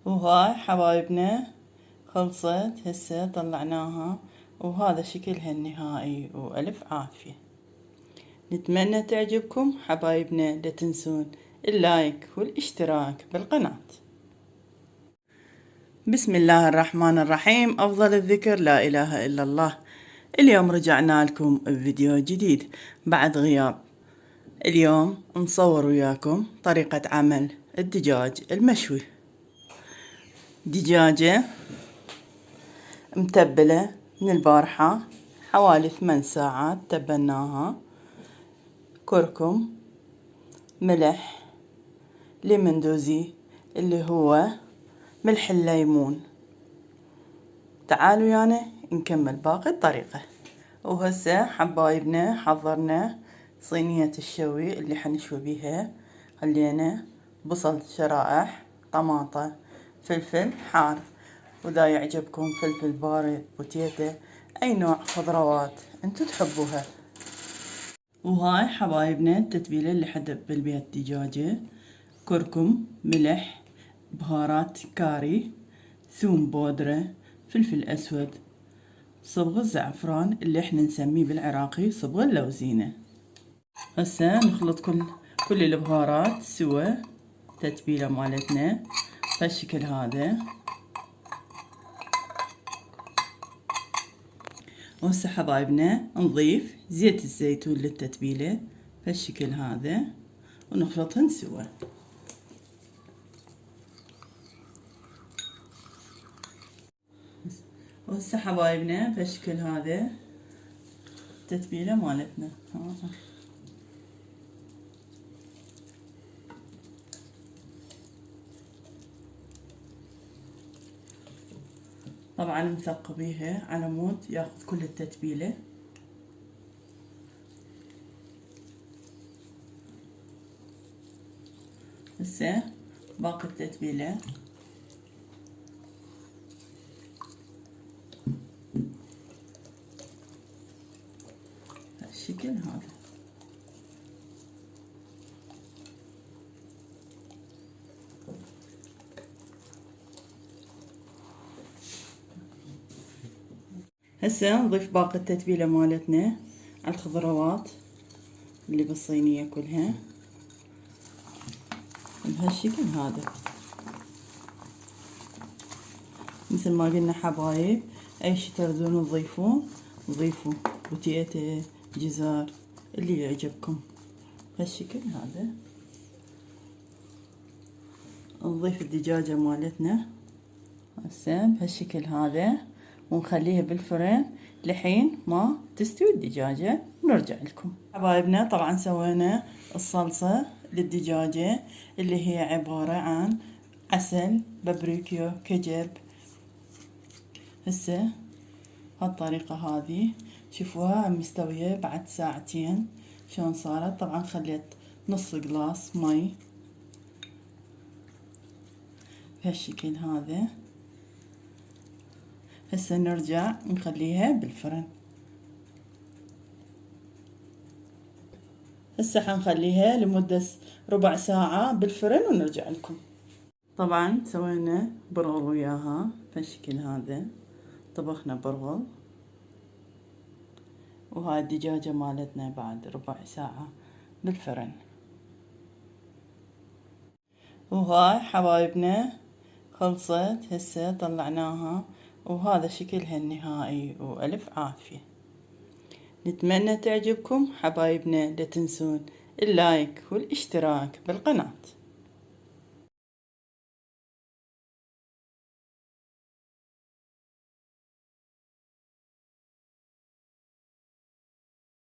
وهاي حبايبنا خلصت هسه طلعناها، وهذا شكلها النهائي، وألف عافية. نتمنى تعجبكم حبايبنا، لا تنسون اللايك والاشتراك بالقناة. بسم الله الرحمن الرحيم، أفضل الذكر لا إله إلا الله. اليوم رجعنا لكم بفيديو جديد بعد غياب. اليوم نصور وياكم طريقة عمل الدجاج المشوي. دجاجة متبلة من البارحة حوالي 8 ساعات تبلناها. كركم، ملح، ليمون دوزي اللي هو ملح الليمون. تعالوا يعني نكمل باقي الطريقة. وهسه حبايبنا حضرنا صينية الشوي اللي حنشوي بيها. خلينا بصل شرائح، طماطة، فلفل حار، وإذا يعجبكم فلفل بارد، بوتيتا، أي نوع خضروات انتو تحبوها. وهاي حبايبنا التتبيلة اللي حدبل بيها الدجاجة: كركم، ملح، بهارات كاري، ثوم بودرة، فلفل أسود، صبغ الزعفران اللي احنا نسميه بالعراقي صبغ اللوزينة. هسه نخلط كل البهارات سوا، تتبيلة مالتنا بالشكل هذا. وهسه حبايبنا نضيف زيت الزيتون للتتبيلة بالشكل هذا ونخلطهن سوا. وهسه حبايبنا بالشكل هذا التتبيلة مالتنا. طبعا مثقبيها على مود ياخذ كل التتبيلة. هسه باقي التتبيلة بالشكل هذا. هسه نضيف باقي التتبيلة مالتنا على الخضروات اللي بالصينية كلها بهالشكل هذا. مثل ما قلنا حبايب، اي شي تردون تضيفوه ضيفوا، بوتيتا، جزر، اللي يعجبكم بهالشكل هذا. نضيف الدجاجة مالتنا هسه بهالشكل هذا ونخليها بالفرن لحين ما تستوي الدجاجة ونرجع لكم. حبايبنا طبعا سوينا الصلصة للدجاجة اللي هي عبارة عن عسل، بابريكيو، كجب. هسه هالطريقة هذه شوفوها مستوية بعد ساعتين شلون صارت. طبعا خليت نص قلاص مي بهالشكل هذا. هسه نرجع نخليها بالفرن. هسه حنخليها لمدة ربع ساعة بالفرن ونرجع لكم. طبعا سوينا برغل وياها بهالشكل هذا، طبخنا برغل. وهاي الدجاجة مالتنا بعد ربع ساعة بالفرن. وهاي حبايبنا خلصت هسه طلعناها، وهذا شكلها النهائي، وألف عافية. نتمنى تعجبكم حبايبنا، لا تنسون اللايك والاشتراك بالقناة.